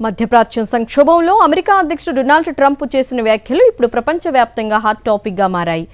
మధ్యప్రాచ్యం సంక్షోభంలో అమెరికా అధ్యక్షుడు Donald Trump చేసిన వ్యాఖ్యలు ఇప్పుడు ప్రపంచవ్యాప్తంగా హాట్ టాపిక్ గా మారాయి.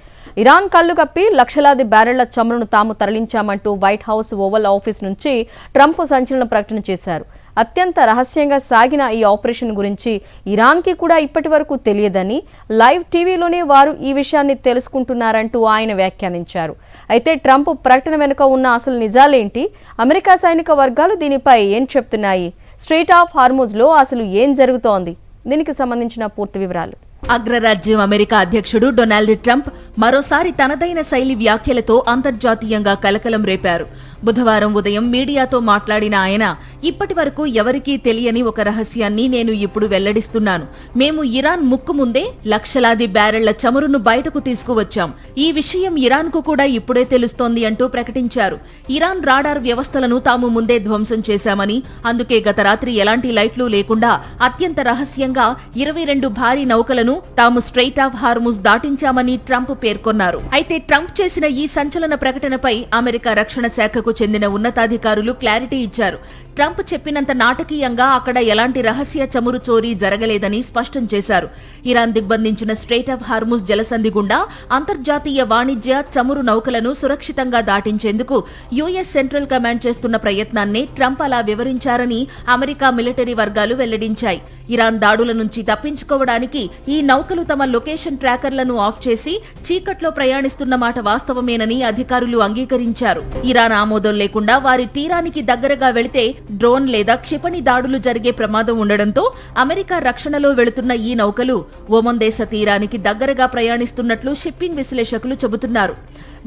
ఇరాన్ కళ్లు కప్పి లక్షలాది బ్యారెళ్ల చమురును తాము తరలించామంటూ వైట్ హౌస్ ఓవల్ ఆఫీస్ నుంచి ట్రంప్ సంచలన ప్రకటన చేశారు. అత్యంత రహస్యంగా సాగిన ఈ ఆపరేషన్ గురించి ఇరాన్కి కూడా ఇప్పటి వరకు తెలియదని, లైవ్ టీవీలోనే వారు ఈ విషయాన్ని తెలుసుకుంటున్నారంటూ ఆయన వ్యాఖ్యానించారు. అయితే ట్రంప్ ప్రకటన వెనుక ఉన్న అసలు నిజాలేంటి, అమెరికా సైనిక వర్గాలు దీనిపై ఏం చెప్తున్నాయి, స్ట్రెయిట్ ఆఫ్ హార్ముజ్లో అసలు ఏం జరుగుతోంది, దీనికి సంబంధించిన పూర్తి వివరాలు. అగ్రరాజ్యం అమెరికా అధ్యక్షుడు డొనాల్డ్ ట్రంప్ మరోసారి తనదైన శైలి వ్యాఖ్యలతో అంతర్జాతీయంగా కలకలం రేపారు. బుధవారం ఉదయం మీడియాతో మాట్లాడిన ఆయన, ఇప్పటి వరకు ఎవరికీ తెలియని ఒక రహస్యాన్ని నేను ఇప్పుడు వెల్లడిస్తున్నాను. మేము ఇరాన్ ముక్కు ముందే లక్షలాది బ్యారెళ్ల చమురును బయటకు తీసుకువచ్చాం. ఈ విషయం ఇరాన్కు కూడా ఇప్పుడే తెలుస్తోంది అంటూ ప్రకటించారు. ఇరాన్ రాడార్ వ్యవస్థలను తాము ముందే ధ్వంసం చేశామని, అందుకే గత రాత్రి ఎలాంటి లైట్లు లేకుండా అత్యంత రహస్యంగా 22 భారీ నౌకలను తాము స్ట్రెయిట్ ఆఫ్ హార్ముజ్ దాటించామని ట్రంప్ పేర్కొన్నారు. అయితే ట్రంప్ చేసిన ఈ సంచలన ప్రకటనపై అమెరికా రక్షణ శాఖకు చెందిన ఉన్నతాధికారులు క్లారిటీ ఇచ్చారు. ట్రంప్ చెప్పినంత నాటకీయంగా అక్కడ ఎలాంటి రహస్య చమురు చోరీ జరగలేదని స్పష్టం చేశారు. ఇరాన్ దిగ్బంధించిన స్ట్రెయిట్ ఆఫ్ హార్ముజ్ జలసంధి గుండా అంతర్జాతీయ వాణిజ్య చమురు నౌకలను సురక్షితంగా దాటించేందుకు యుఎస్ సెంట్రల్ కమాండ్ చేస్తున్న ప్రయత్నాన్నే ట్రంప్ అలా వివరించారని అమెరికా మిలిటరీ వర్గాలు వెల్లడించాయి. ఇరాన్ దాడుల నుంచి తప్పించుకోవడానికి ఈ నౌకలు తమ లొకేషన్ ట్రాకర్లను ఆఫ్ చేసి చీకట్లో ప్రయాణిస్తున్న మాట వాస్తవమేనని అధికారులు అంగీకరించారు. ఇరాన్ ఆమోదం లేకుండా వారి తీరానికి దగ్గరగా వెళితే డ్రోన్ లేదా క్షిపణి దాడులు జరిగే ప్రమాదం ఉండడంతో అమెరికా రక్షణలో వెళుతున్న ఈ నౌకలు ఒమన్ దేశ తీరానికి దగ్గరగా ప్రయాణిస్తున్నట్లు షిప్పింగ్ విశ్లేషకులు చెబుతున్నారు.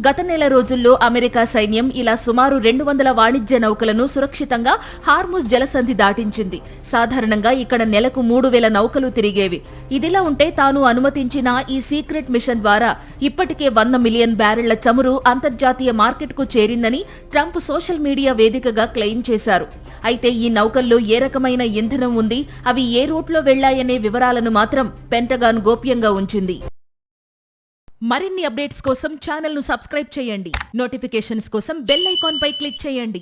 గత నెల రోజుల్లో అమెరికా సైన్యం ఇలా సుమారు 200 వాణిజ్య నౌకలను సురక్షితంగా హార్ముజ్ జలసంధి దాటించింది. సాధారణంగా ఇక్కడ నెలకు 3000 నౌకలు తిరిగేవి. ఇదిలా ఉంటే తాను అనుమతించిన ఈ సీక్రెట్ మిషన్ ద్వారా ఇప్పటికే 100 మిలియన్ బ్యారెళ్ల చమురు అంతర్జాతీయ మార్కెట్కు చేరిందని ట్రంప్ సోషల్ మీడియా వేదికగా క్లెయిమ్ చేశారు. అయితే ఈ నౌకల్లో ఏ రకమైన ఇంధనం ఉంది, అవి ఏ రూట్లో వెళ్లాయనే వివరాలను మాత్రం పెంటగాన్ గోప్యంగా ఉంచింది. మరిన్ని అప్డేట్స్ కోసం ఛానల్ ను సబ్స్క్రైబ్ చేయండి. నోటిఫికేషన్స్ కోసం బెల్ ఐకాన్ పై క్లిక్ చేయండి.